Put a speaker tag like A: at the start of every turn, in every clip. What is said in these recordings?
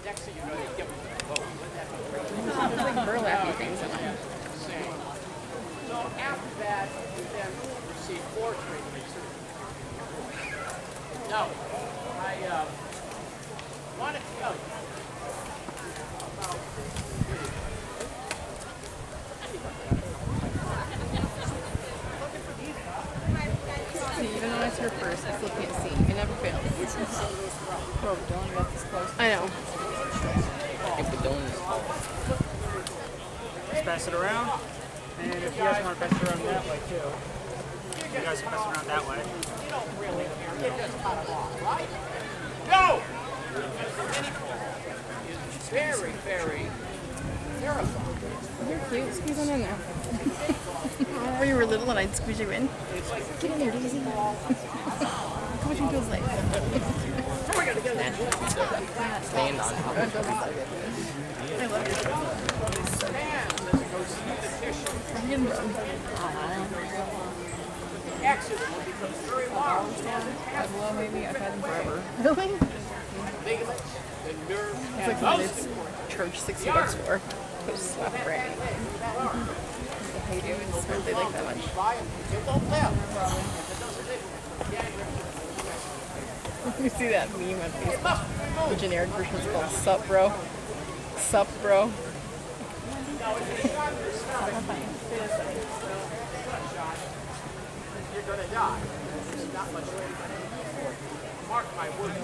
A: next thing you know, you get the vote.
B: There's like burlappy things in them.
A: So after that, you then receive 4 treatments. Now, I want to tell you about
B: See, even though it's your first, I still can't see. It never fails. Bro, Dylan got this close. I know.
C: If the donut
D: Just pass it around. And if you guys want to pass it around that way too, you guys can pass it around that way.
A: you don't really care. You just cut them off, right? Go! It's very, very terrifying.
B: You're cute. Squeeze on in there. Remember you were little and I'd squeeze you in? Get in there, Daisy. How much you feels like?
C: stand on top of it.
B: I love your show. I'm getting burned.
A: Accident becomes very large.
B: Well, maybe I've had them forever. Really?
A: Ligaments, the nerve,
B: It's
A: and
B: like when
A: most
B: it's charged $60 for. Just slap right. Hey dude, it's not they like that much. You see that meme on Facebook? The generic version is called Sup Bro. Sup Bro.
A: You're gonna die. There's not much way. Mark my words.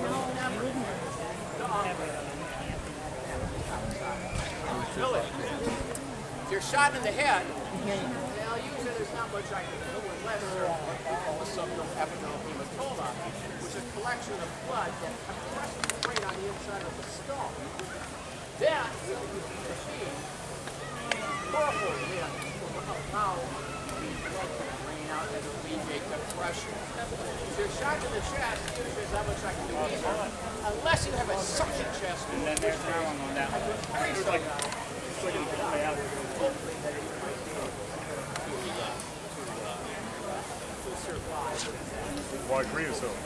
A: Really? If you're shot in the head, well, usually there's not much I can do unless a subdural hematoma, which is a collection of blood that compresses right on the inside of the skull. Then, with the machine, horrible, how drain out and alleviate the pressure. If you're shot in the chest, usually there's not much I can do either, unless you have a suction chest.
D: And then there's another one on that one. It's like a way out.
E: Why creosote?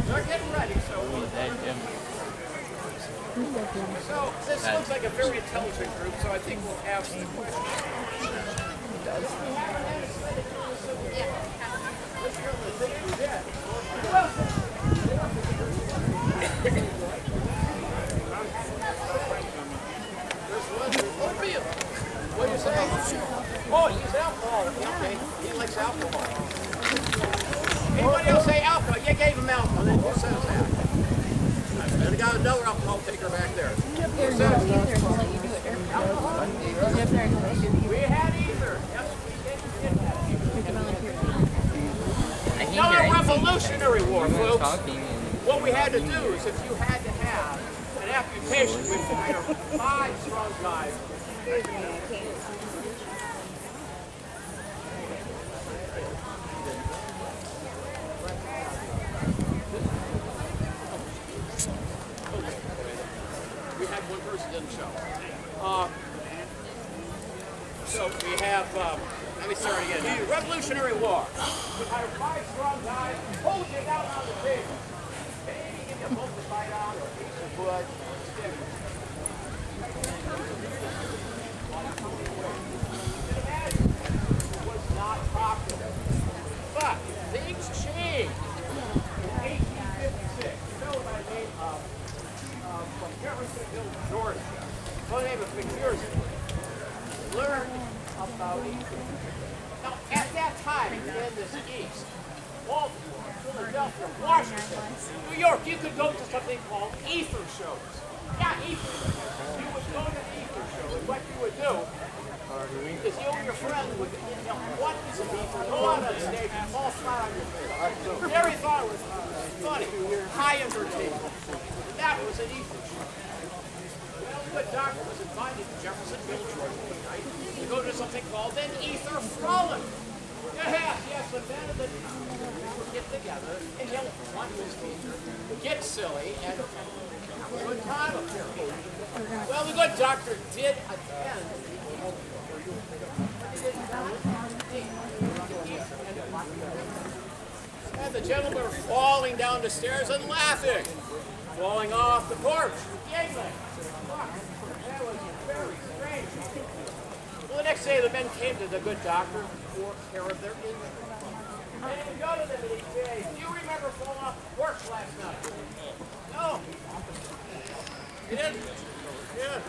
A: They're getting ready, so this looks like a very intelligent group, so I think we'll ask the question. What do you say? Oh, he's alcohol. Okay, he likes alcohol. Anybody else say alcohol? You gave him alcohol. Then who says that? And we got another alcohol taker back there. Who says we had either. Yes, we did that. No, a Revolutionary War, folks. What we had to do is if you had to have an amputation, we'd hire 5 strong guys. We had one person didn't show. So we have, let me start again. The Revolutionary War. We hired 5 strong guys, hold you down on the table. Maybe give you a bolt to bite on or a piece of wood, or a stick. It was not popular. But things changed. In 1856, a fellow by the name of from Harrisonville, Georgia, by the name of McPherson, learned about ether. Now, at that time in this East, Baltimore, Philadelphia, Washington, New York, you could go to something called ether shows. Yeah, ether. You would go to the ether show, and what you would do is you and your friend would, what is an ether? Go out on stage and fall flat on your face. Very thought it was funny, high entertainment. That was an ether show. Well, good doctor was invited to Jeffersonville, Georgia one night to go to something called an ether frolic. Yes, the men of the town would get together and yell one who's ether, get silly, and have a good time up here. Well, the good doctor did attend. And the gentlemen were falling down the stairs and laughing, falling off the porch. That was very strange. Well, the next day the men came to the good doctor for care of their injury. And he would go to them and he'd say, "Do you remember falling off the porch last night?" "No." "You didn't?" "Yeah."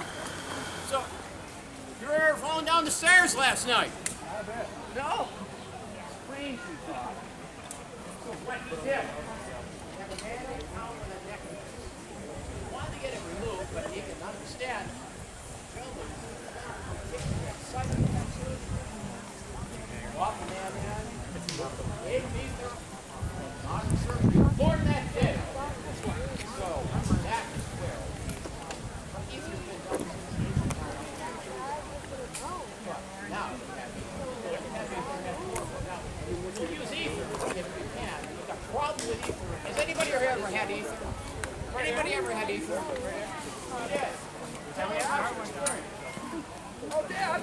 A: "So, you remember falling down the stairs last night?" "No." "Strange, you thought." So what he did, have a man down with a necklace. He wanted to get it removed, but he could not understand. Gentlemen, walk the man in, gave him ether, not surgery, born that day. So that is where ether's been done since ancient times. Now, we use ether if we can. But the problem with ether, has anybody ever had ether? Anybody ever had ether? Yes. Tell me about your experience. Oh, Dad!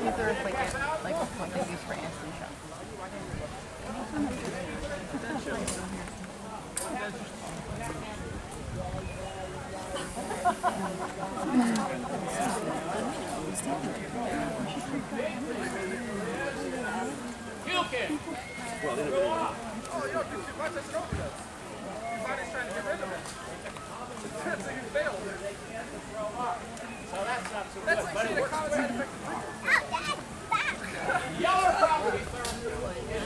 B: Ether is like what they use for anesthesia.
A: Puking!
E: Oh, you don't do too much, that's an overdose. Your body's trying to get rid of it. So you failed.
A: So that's not so
E: That's
A: good,
E: like
A: but
E: seeing
A: it
E: a
A: works
E: common
A: good.
E: side effect of drinking.
A: The other problem is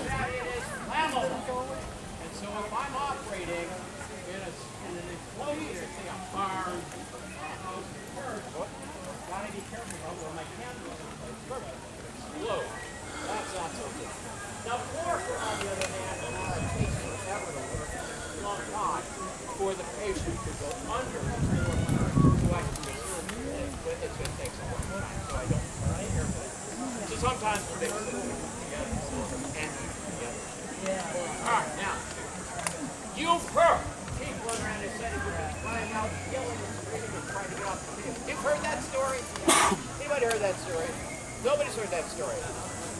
A: that it is flammable. And so if I'm operating in an enclosure, say a barn, a house, a church, gotta be careful about where my candle is perfect. Explode. That's not so good. Now, chloroform, on the other hand, takes forever to work. A long time for the patient to go under the chloroform so I can do surgery. It's going to take a long time, so I don't try carefully. So sometimes we'll mix it together and together. All right, now, you've heard people around this city who are crying out, yelling and screaming and trying to get off the field. You've heard that story? Anybody heard that story? Nobody's heard that story.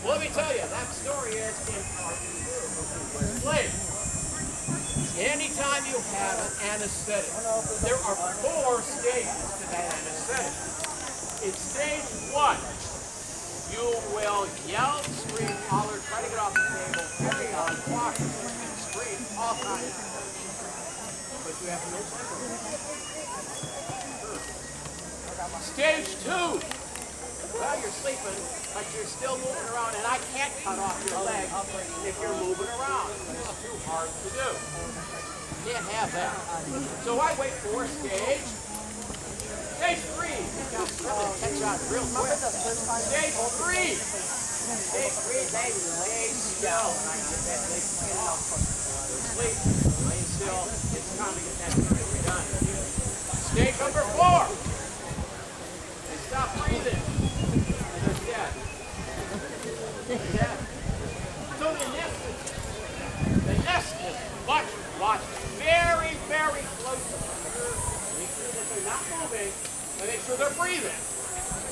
A: Well, let me tell you, that story is in part true. Sleep. Anytime you have an anesthetic, there are 4 stages to that anesthetic. In stage 1, you will yell, scream, holler, try to get off the table, carry on, walk, and scream, all kinds of things. But you have no symptoms. Stage 2. Well, you're sleeping, but you're still moving around, and I can't cut off your leg if you're moving around. It's too hard to do. Can't have that. So I wait for stage 3. Now, really catch on real quick. Stage 3. Stage 3, they lay still. And I get that lay still. Sleep, lay still. It's time to get that surgery done. Stage number 4. They stop breathing. Yeah. So the nest is watch very, very closely. Make sure that they're not moving, and make sure they're breathing.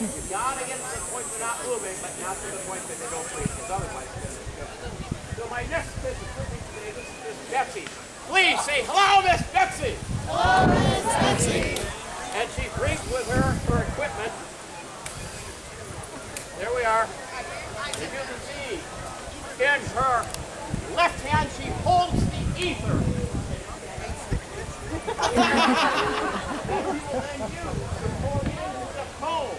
A: You gotta get to the point they're not moving, but not to the point that they don't breathe, because otherwise it's good. So my next visit today, this is Betsy. Please say hello, Miss Betsy.
B: Hello, Miss Betsy.
A: And she brings with her equipment. There we are. As you can see, in her left hand, she holds the ether. That she will then use to pour into the cone.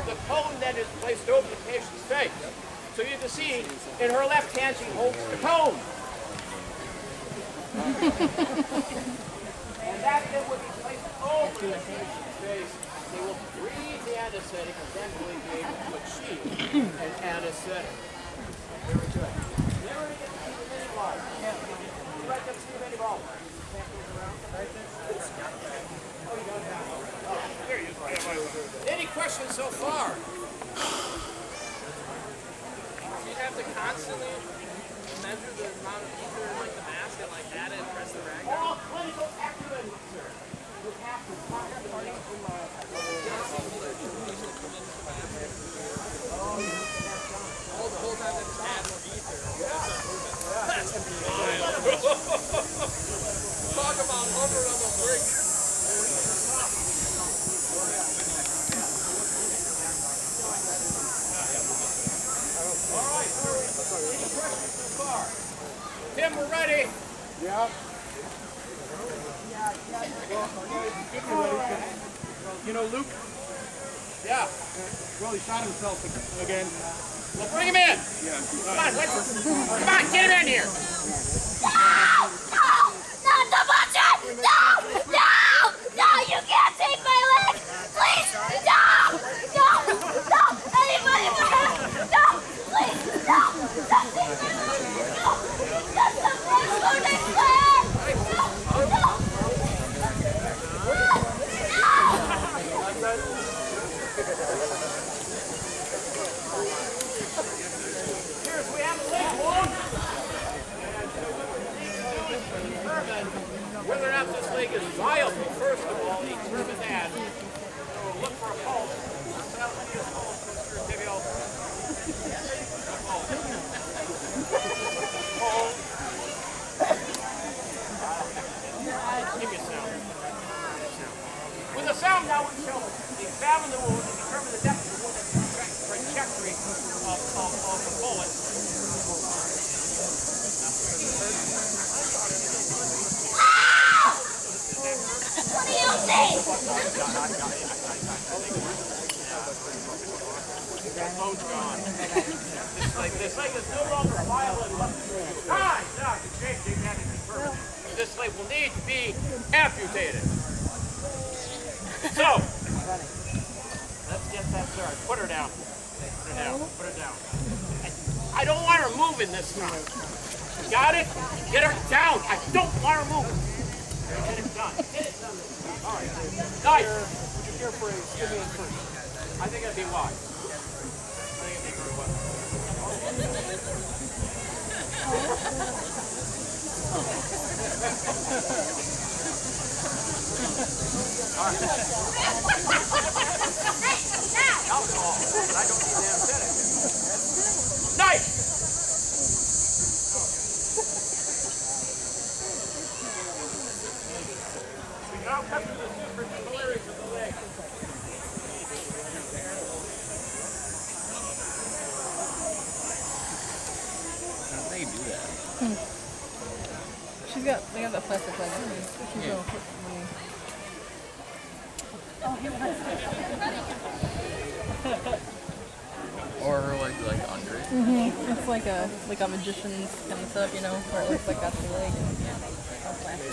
A: The cone that is placed over the patient's face. So you can see, in her left hand, she holds the cone. And that then will be placed over the patient's face. They will breathe the anesthetic and then will be able to achieve an anesthetic. Very good. Never to get to the mini ball. You write them to the mini ball. Can't move around. Right there. Oh, you got that. Oh, there you go. Any questions so far?
C: You have to constantly measure the amount of ether in like the mask at
A: All clinical excellence, sir. You have to properly
E: Talk about hovering on the brink.
A: Tim, we're ready.
E: Yeah. You know Luke?
A: Yeah.
E: Well, he shot himself again.
A: Well, bring him in.
E: Yeah.
A: Come on, come on, get him in here.
F: Not the butcher! No! No! No! You can't take my leg! Please! No! No! No! Anybody please! No! Please! No! Don't take my leg! No! That's the first one I said! No! No!
A: Here's, we have a leg wound. And so what we need to do is determine whether or not this leg is viable. First of all, determine that. So we'll look for a pulse. That'll be a pulse, Mr. Tibial. Give me a sound. With a sound now, we shall examine the wound and determine the depth of the wound and the trajectory of the bullet.
F: What do you think?
A: Bone's gone. This leg is no longer viable. Time! Now, this leg will need to be amputated. So, let's get that started. Put her down. Put her down. Put her down. I don't want her moving this time. Got it? Get her down. I don't want her moving. Get it done. Get it done. All right. Nice. Would you care for a stimulus first? I think that'd be wise. I think it'd be very wise. Alcohol. But I don't need the anesthetic. Nice. We now cut to the supracapillary of the leg.
C: How do they do that?
B: They got that plastic leg. She's gonna put money.
C: Or like under it?
B: It's like a magician's kind of setup, you know, where it looks like that's the leg and yeah, it's all plastic.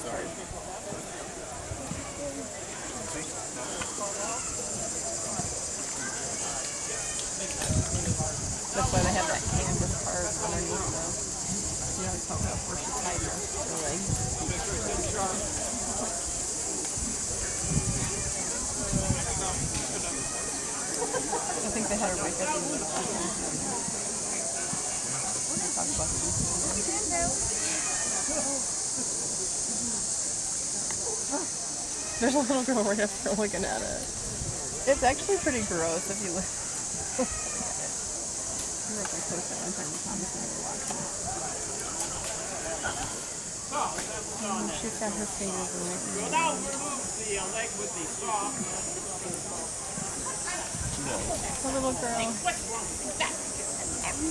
C: Sorry.
B: That's why they have that canvas part underneath the, you know, it's called where she tied the leg. I think they had her wake up and talk about the There's a little girl right up there looking at it. It's actually pretty gross if you look. She's got her fingers in it.
A: We'll now remove the leg with the saw.
B: The little girl.
A: What's wrong with that?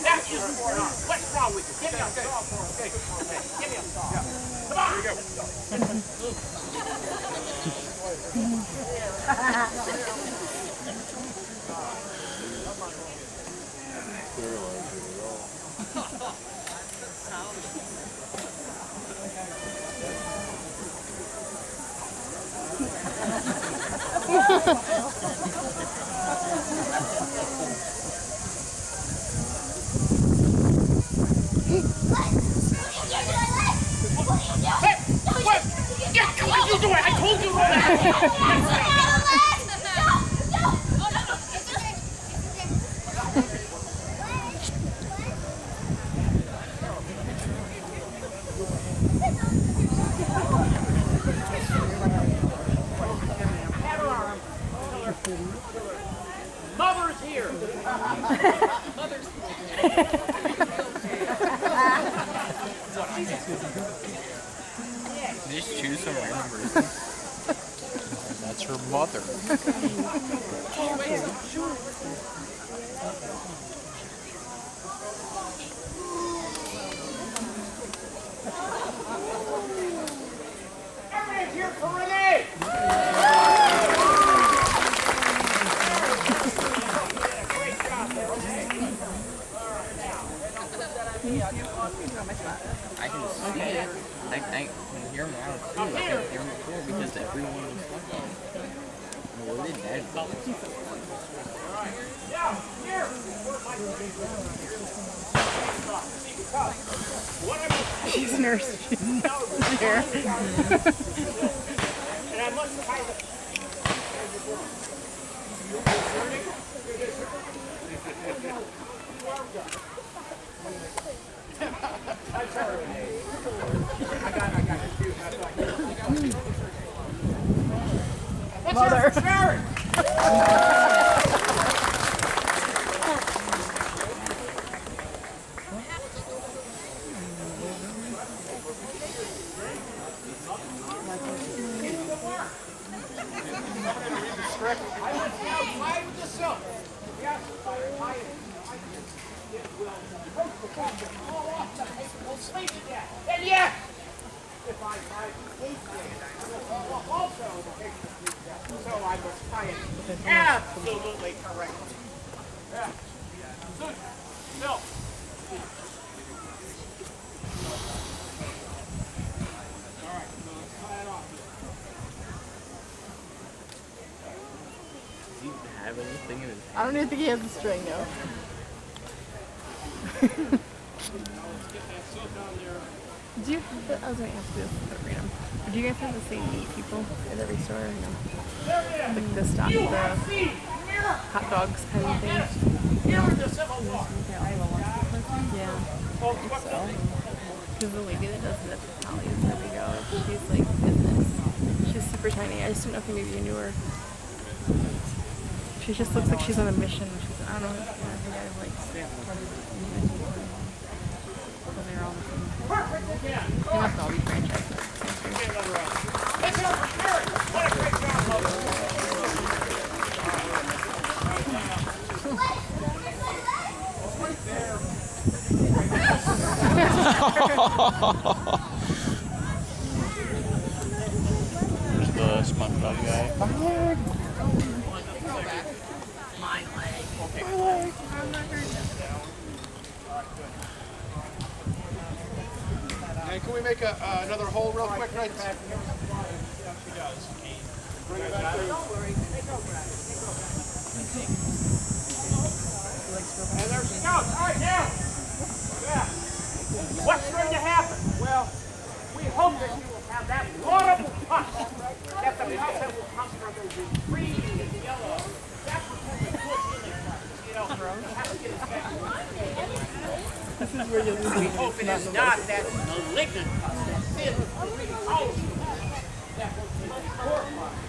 A: That is for us. What's wrong with you? Give me a saw for a minute. Give me a saw. Come on. Here Hey! What? Yeah, what are you doing? I told you that!
C: some random reason. That's her mother.
A: Everybody's here for Renee!
C: I can see it. I can hear him now too. I can hear him before because everyone was fucking. Well, they dead.
B: She's a nurse. She's here.
A: And I must kind of.
B: Mother.
A: Sharon! I went outside with the silk. Yes, it will fall off the paper. We'll sleep to death. And yet, if I try to take it, it will fall off also the paper. So I must tie it absolutely correctly. Yeah. Susan, Bill. All right, so let's tie it off.
C: Does he have anything in his
B: I don't even think he has a string though. Do you have the, I was going to ask you this, but random. Do you guys have the same meat people at every store? Or no? Like the stock, the hot dogs kind of thing?
A: Here in the Civil War.
B: Yeah. I think so. Because the lady that does it at the Polly's where we go, she's like business. She's super tiny. I just don't know if maybe you knew her. She just looks like she's on a mission. She's, I don't know. I think I like. They're all the same. They must all be franchises.
A: What a great job, Logan.
C: There's the SpongeBob guy.
E: And can we make another hole real quick, right?
A: And there's scouts. All right, now. Yeah. What's going to happen? Well, we hope that you will have that laudable puff. That the puff that will come from those green and yellow. That's what the good feeling comes. You know, you have to get it back. We hope it is not that malignant puff, that thin, powerful that will take horrifying.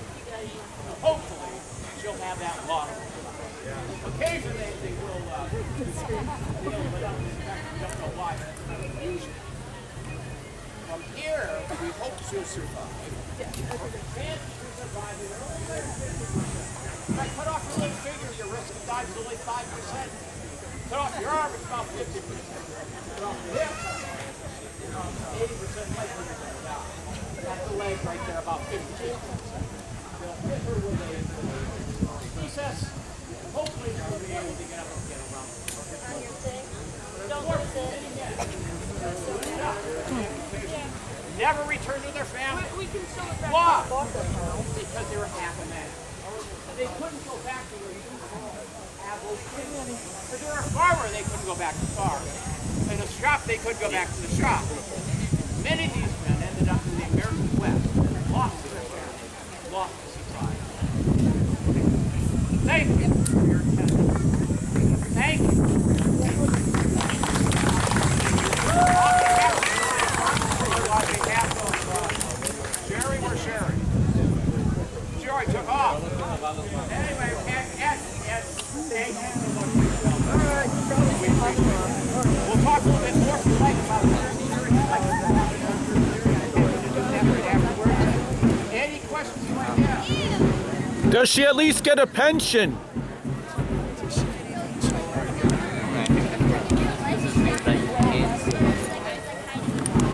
A: Hopefully, she'll have that laudable. Occasionally, they will but don't know why. Usually. From here, we hope she'll survive. If I cut off your little finger, your risk of dying is only 5%. Cut off your arm, it's about 50%. Cut off your hip, 80% likely to die. That's the leg right there, about 50%. They'll hit her with a recess. Hopefully she'll be able to get up and get around. Never return to their family. Why? Because they were half a man. They couldn't go back to where you have those kids. If they were a farmer, they couldn't go back to the farm. In a shop, they couldn't go back to the shop. Many of these men ended up in the American West, lost their family, lost the society. Thank you for your attention. Thank you. On behalf of Jerry, we're sharing. Jerry took off. Anyway, Ed, thank you. We'll talk a little bit more tonight about the afterwards.
G: Does she at least get a pension?